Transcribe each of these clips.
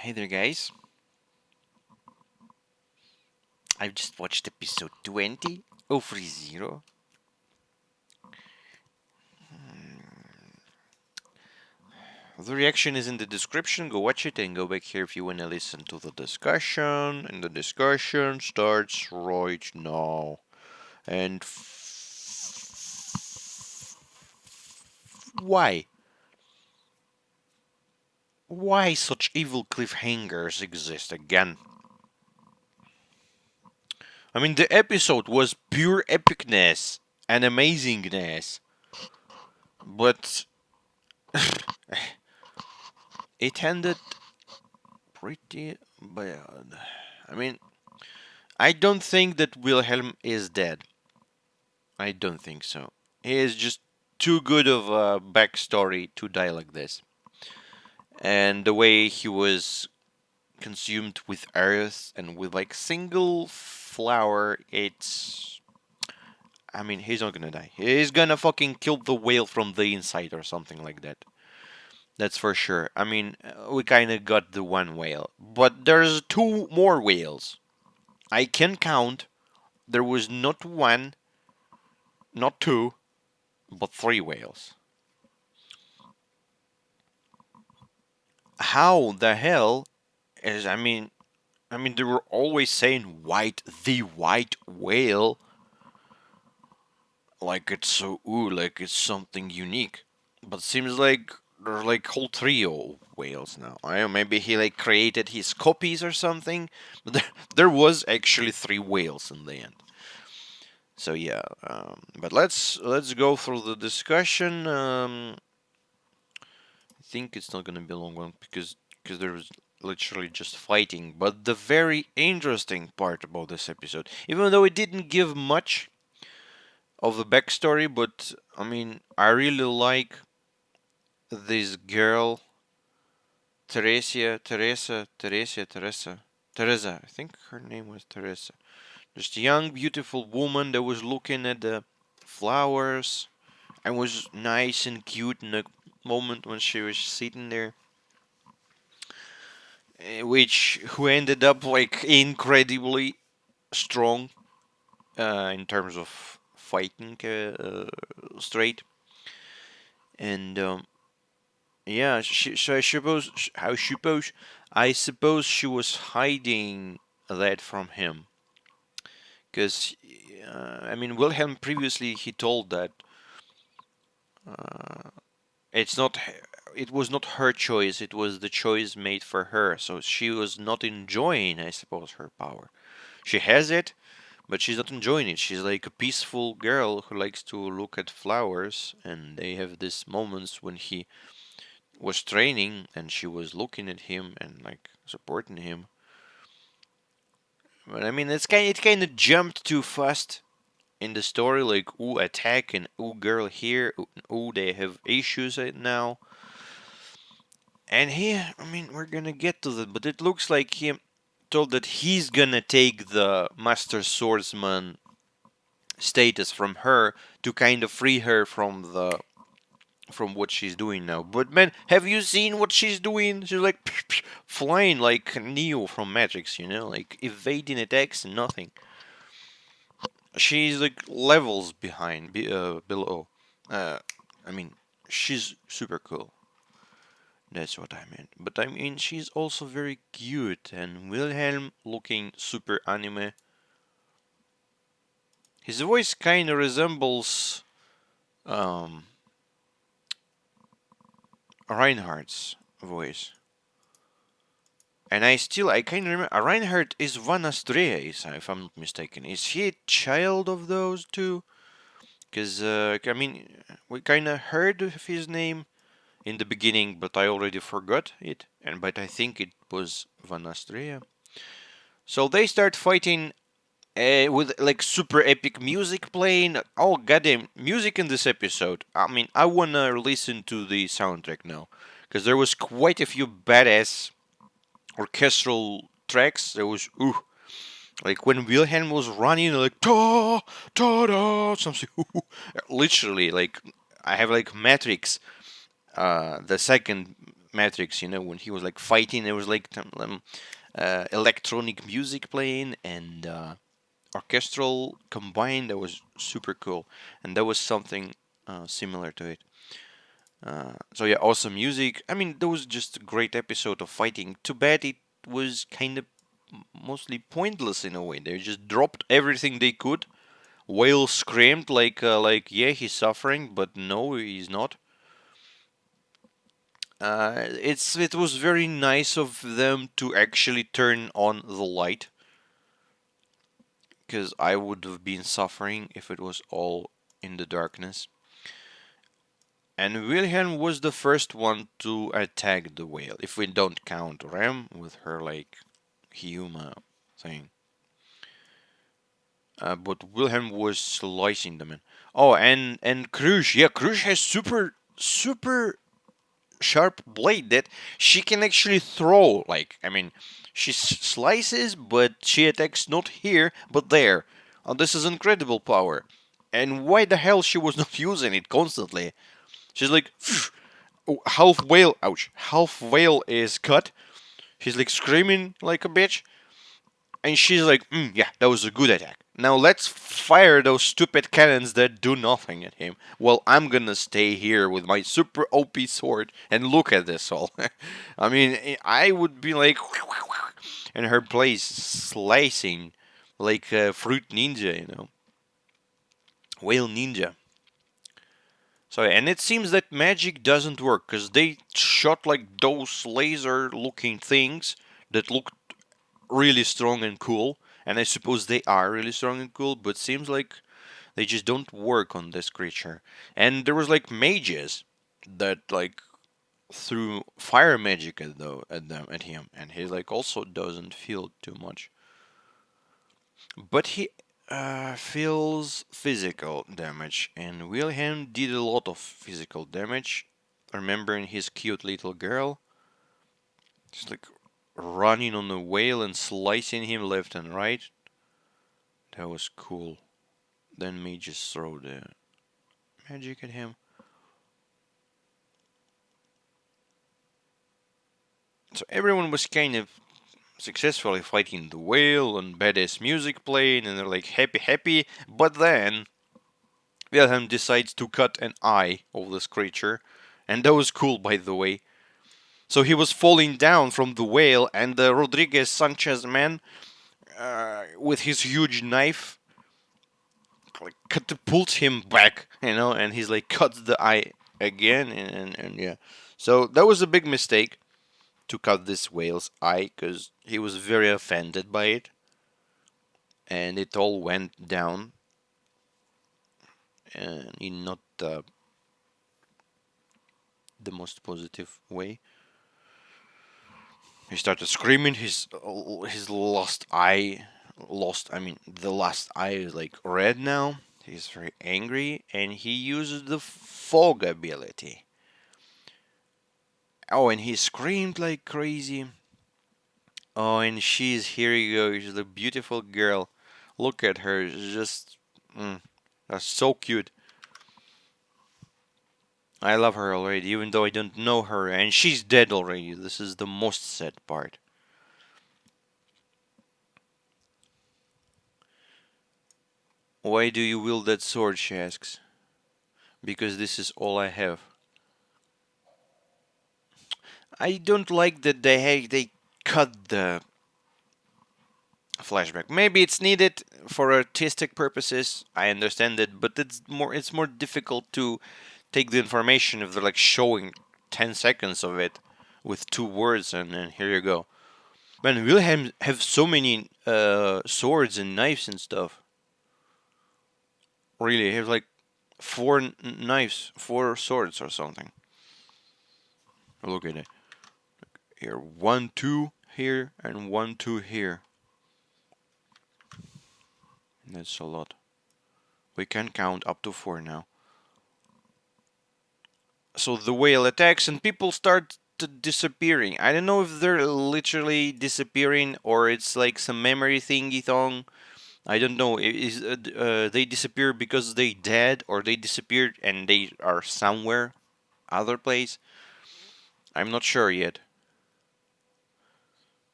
Hey there, guys. I've just watched episode 20 of ReZero. The reaction is in the description. Go watch it and go back here if you want to listen to the discussion. And the discussion starts right now. And why? Why such evil cliffhangers exist again? I mean, the episode was pure epicness and amazingness. But it ended pretty bad. I mean, I don't think that Wilhelm is dead. I don't think so. He is just too good of a backstory to die like this. And the way he was consumed with earth and with like single flower, it's. I mean, he's not gonna die. He's gonna fucking kill the whale from the inside or something like that. That's for sure. I mean, we kinda got the one whale. But there's two more whales. I can count. There was not one, not two, but three whales. How the hell is I mean they were always saying the white whale like it's so like it's something unique. But seems like there's like whole trio of whales now. I don't know, maybe he like created his copies or something. But there was actually three whales in the end. So yeah, but let's go through the discussion. I think it's not gonna be a long one because there was literally just fighting. But the very interesting part about this episode, even though it didn't give much of the backstory, but I mean, I really like this girl, Teresa. I think her name was Teresa. Just a young, beautiful woman that was looking at the flowers and was nice and cute in the moment when she was sitting there. Which who ended up like incredibly strong in terms of fighting straight. And yeah, so I suppose she was hiding that from him because I mean Wilhelm previously he told that uh, it's not it was not her choice, it was the choice made for her, so she was not enjoying, I suppose, her power. She has it, but she's not enjoying it. She's like a peaceful girl who likes to look at flowers, and they have these moments when he was training and she was looking at him and like supporting him. But I mean, it kind of jumped too fast in the story, like ooh attack and ooh girl here, ooh they have issues right now. And here, I mean, we're gonna get to that, but it looks like he told that he's gonna take the Master Swordsman status from her to kind of free her from what she's doing now. But man, have you seen what she's doing? She's like flying like Neo from Matrix, like evading attacks and nothing. She's like levels behind, below. Uh, I mean, she's super cool. That's what I meant. But I mean, she's also very cute, and Wilhelm looking super anime. His voice kind of resembles um, Reinhardt's voice. And I kind of remember Reinhardt is Van Astrea, if I'm not mistaken. Is he a child of those two? Because I mean, we kind of heard of his name in the beginning, but I already forgot it. But I think it was Van Astrea. So they start fighting with like super epic music playing. Oh goddamn, music in this episode. I mean, I wanna listen to the soundtrack now because there was quite a few badass orchestral tracks. There was like when Wilhelm was running, like ta ta ta something. Literally, like I have like Matrix, the second Matrix, when he was like fighting, there was like electronic music playing and orchestral combined. That was super cool, and that was something similar to it. So yeah, awesome music. I mean, that was just a great episode of fighting. Too bad it was kind of mostly pointless in a way. They just dropped everything they could. Whale screamed like yeah, he's suffering, but no, he's not. It was very nice of them to actually turn on the light, because I would have been suffering if it was all in the darkness. And Wilhelm was the first one to attack the whale, if we don't count Rem with her like Huma thing. But Wilhelm was slicing them in. Oh, and Krush, yeah, Krush has super sharp blade that she can actually throw. Like, I mean, she slices, but she attacks not here, but there. This is incredible power. And why the hell she was not using it constantly? She's like, oh, half whale, ouch, half whale is cut. She's like screaming like a bitch. And she's like, yeah, that was a good attack. Now let's fire those stupid cannons that do nothing at him. Well, I'm gonna stay here with my super OP sword and look at this all. I mean, I would be like, in her place, slicing like a fruit ninja, whale ninja. So, and it seems that magic doesn't work because they shot like those laser looking things that look really strong and cool, and I suppose they are really strong and cool, but seems like they just don't work on this creature. And there was like mages that like threw fire magic at him, and he like also doesn't feel too much, but he feels physical damage, and Wilhelm did a lot of physical damage. Remembering his cute little girl, just like running on the whale and slicing him left and right. That was cool. Then me just throw the magic at him. So everyone was kind of successfully fighting the whale and badass music playing, and they're like happy. But then Wilhelm decides to cut an eye of this creature, and that was cool, by the way. So he was falling down from the whale, and the Rodriguez Sanchez man, with his huge knife, like catapults him back, and he's like cuts the eye again, and yeah. So that was a big mistake to cut this whale's eye because he was very offended by it, and it all went down, and in not the most positive way. He started screaming. His lost eye, lost. I mean, the last eye is like red now. He's very angry, and he uses the fog ability. Oh, and he screamed like crazy. Oh, and here you go. She's a beautiful girl. Look at her. She's just, that's so cute. I love her already, even though I don't know her, and she's dead already. This is the most sad part. Why do you wield that sword, she asks. Because this is all I have. I don't like that they cut the flashback. Maybe it's needed for artistic purposes. I understand it, but it's more difficult to take the information if they're like showing 10 seconds of it with two words, and here you go. Man, Wilhelm have so many swords and knives and stuff. Really, he has like four knives, four swords or something. Look at it. Here, 1, 2 here, and 1, 2 here. That's a lot. We can count up to 4 now. So the whale attacks and people start disappearing. I don't know if they're literally disappearing or it's like some memory thingy thong. I don't know. They disappear because they dead or they disappeared and they are somewhere other place. I'm not sure yet.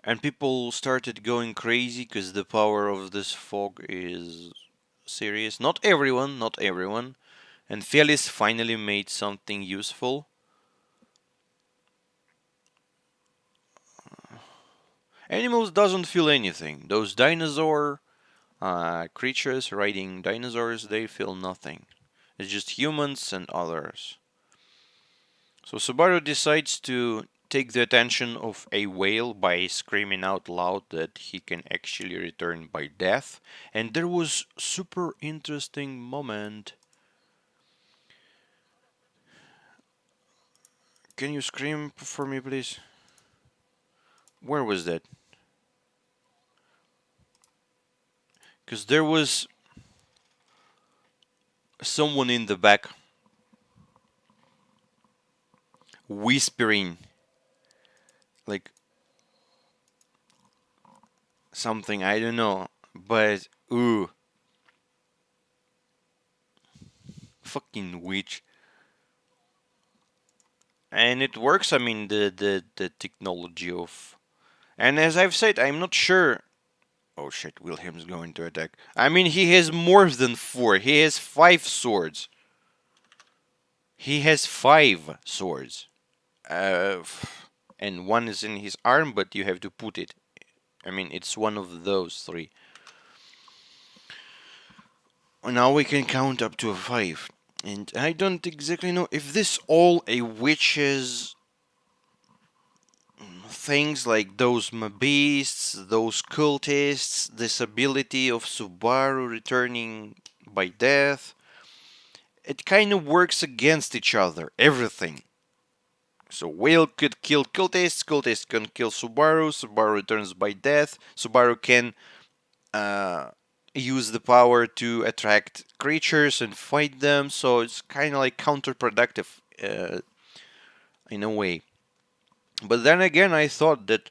And people started going crazy because the power of this fog is serious. Not everyone, not everyone. And Felis finally made something useful. Animals doesn't feel anything. Those dinosaur creatures riding dinosaurs, they feel nothing. It's just humans and others. So Subaru decides to take the attention of a whale by screaming out loud that he can actually return by death. And there was super interesting moment. Can you scream for me, please? Where was that? Because there was someone in the back whispering like something, I don't know, but ooh, fucking witch. And it works. I mean, the technology of, and as I've said, I'm not sure. Oh shit, Wilhelm's going to attack. I mean, he has more than four. He has five swords. He has five swords. Uh, and one is in his arm, but you have to put it. I mean, it's one of those three. Now we can count up to a five. And I don't exactly know if this all a witch's things, like those beasts, those cultists, this ability of Subaru returning by death. It kind of works against each other, everything. So Whale could kill cultists, cultists can kill Subaru, Subaru returns by death, Subaru can uh, use the power to attract creatures and fight them, so it's kind of like counterproductive in a way. But then again, I thought that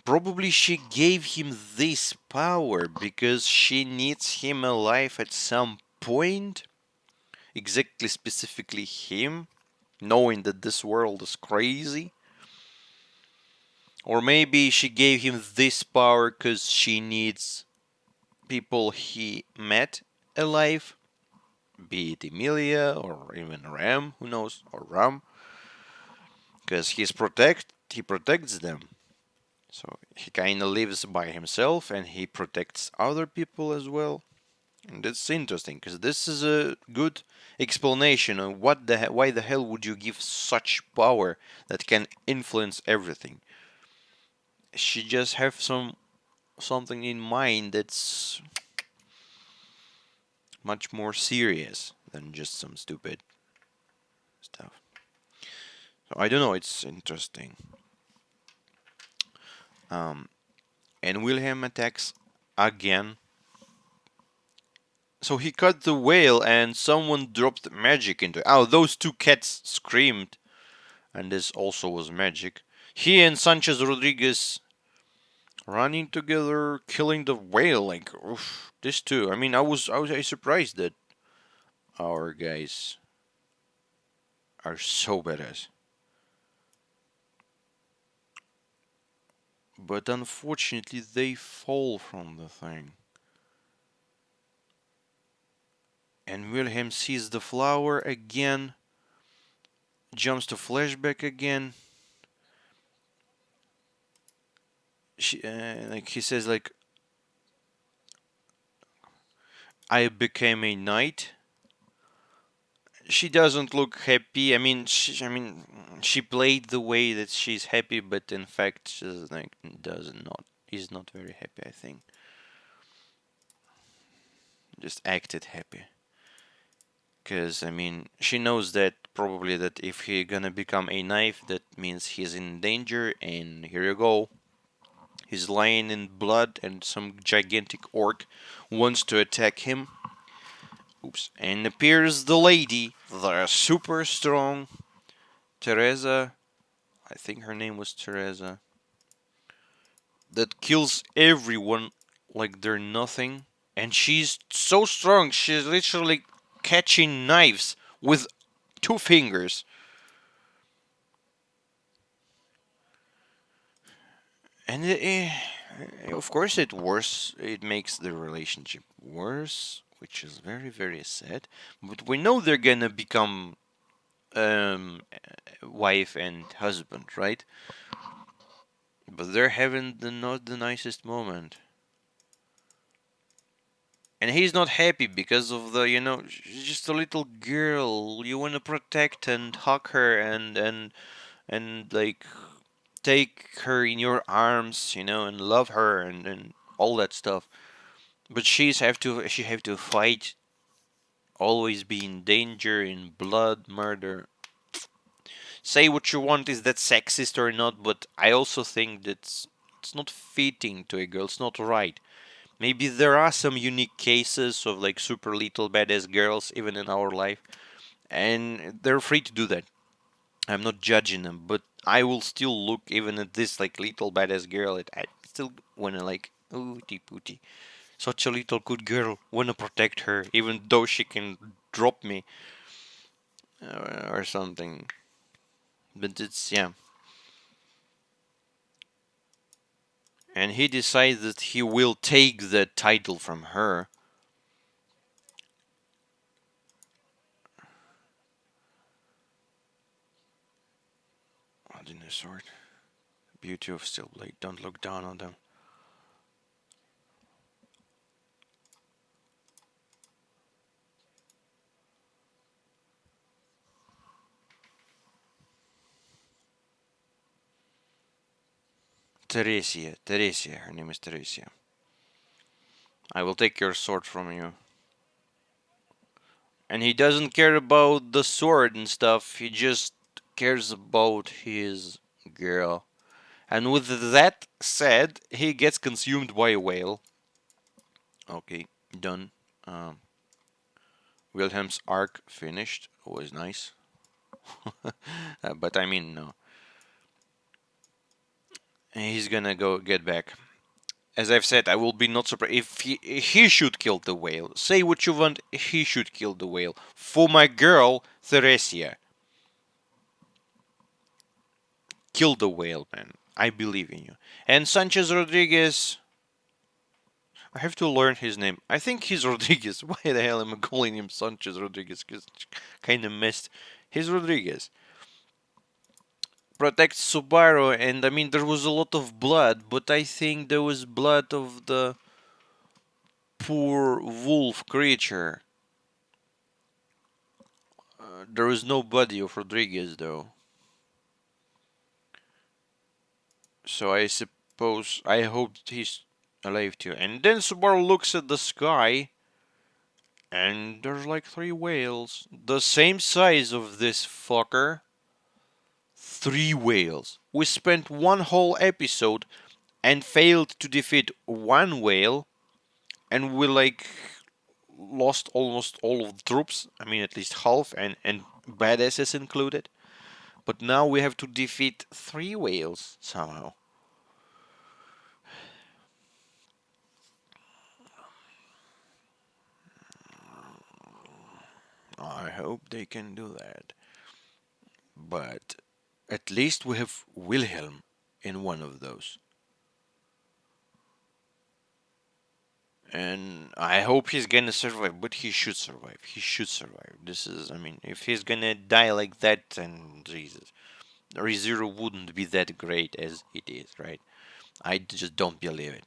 probably she gave him this power because she needs him alive at some point. Exactly, specifically him, knowing that this world is crazy. Or maybe she gave him this power because she needs people he met alive, be it Emilia or even Ram, who knows, or Ram, because he protects them. So he kind of lives by himself and he protects other people as well. And that's interesting because this is a good explanation on why the hell would you give such power that can influence everything. She just have something in mind that's much more serious than just some stupid stuff. So I don't know, it's interesting. Um, and Wilhelm attacks again. So he cut the whale and someone dropped magic into it. Oh, those two cats screamed, and this also was magic. He and Sanchez Rodriguez running together, killing the whale. Like, oof, this too. I mean, I was surprised that our guys are so badass. But unfortunately, they fall from the thing. And Wilhelm sees the flower again, jumps to flashback again. Like he says, like, I became a knight. She doesn't look happy. She played the way that she's happy, but in fact, she's like does not is not very happy. I think just acted happy, because I mean, she knows that probably that if he gonna become a knife, that means he's in danger. And here you go, he's lying in blood, and some gigantic orc wants to attack him. Oops! And appears the lady, the super strong Teresa. I think her name was Teresa. That kills everyone like they're nothing. And she's so strong, she's literally catching knives with two fingers. And of course, it makes the relationship worse, which is very, very sad. But we know they're gonna become wife and husband, right? But they're having not the nicest moment. And he's not happy because of the, she's just a little girl. You want to protect and hug her and like take her in your arms, and love her and all that stuff. But she have to fight, always be in danger, in blood, murder. Say what you want, is that sexist or not? But I also think that it's not fitting to a girl. It's not right. Maybe there are some unique cases of like super little badass girls even in our life, and they're free to do that. I'm not judging them, but I will still look even at this like little badass girl. I still wanna like ooty pooty. Such a little good girl. Wanna protect her, even though she can drop me or something. But it's yeah. And he decides that he will take the title from her. Holding the sword. Beauty of steel blade. Don't look down on them. Teresia. Her name is Teresia. I will take your sword from you. And he doesn't care about the sword and stuff. He just cares about his girl. And with that said, he gets consumed by a whale. Okay, done. Um, Wilhelm's arc finished. Was nice. But I mean, no. He's gonna go get back. As I've said, I will be not surprised if he should kill the whale. Say what you want, he should kill the whale. For my girl, Theresia. Kill the whale, man. I believe in you. And Sanchez Rodriguez, I have to learn his name. I think he's Rodriguez. Why the hell am I calling him Sanchez Rodriguez? Because kind of messed. He's Rodriguez. Protects Subaru, and I mean, there was a lot of blood, but I think there was blood of the poor wolf creature. There is no body of Rodriguez, though. So I suppose, I hope he's alive too. And then Subaru looks at the sky, and there's like three whales. The same size of this fucker. Three whales. We spent one whole episode and failed to defeat one whale, and we like lost almost all of the troops. I mean, at least half, and badasses included. But now we have to defeat three whales somehow. I hope they can do that. But at least we have Wilhelm in one of those. And I hope he's gonna survive, but he should survive. He should survive. This is, I mean, if he's gonna die like that, then Jesus. ReZero wouldn't be that great as it is, right? I just don't believe it.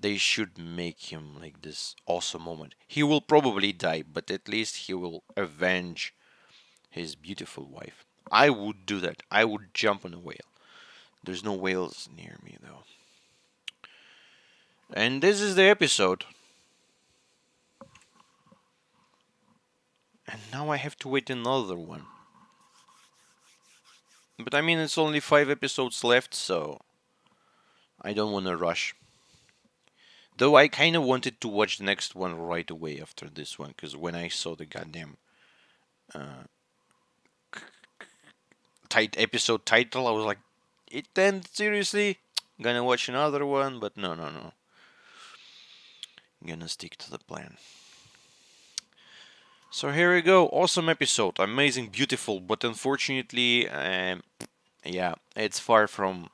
They should make him like this awesome moment. He will probably die, but at least he will avenge his beautiful wife. I would do that. I would jump on a whale. There's no whales near me though. And this is the episode. And now I have to wait another one. But I mean, it's only 5 episodes left, so I don't want to rush. Though I kind of wanted to watch the next one right away after this one, because when I saw the goddamn uh, episode title, I was like, it then seriously? Gonna watch another one? But no, no, no. gonna stick to the plan. So here we go. Awesome episode. Amazing, beautiful, but unfortunately, yeah, it's far from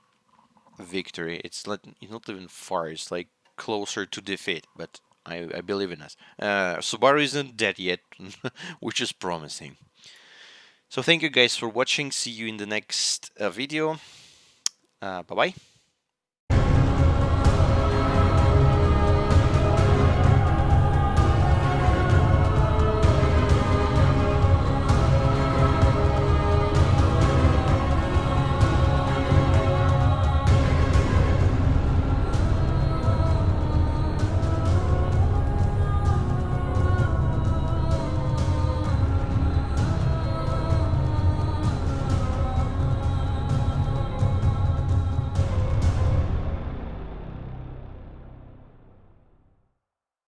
victory. It's not even far. It's like closer to defeat. But I believe in us. Subaru isn't dead yet, which is promising. So thank you guys for watching. See you in the next video. Bye bye.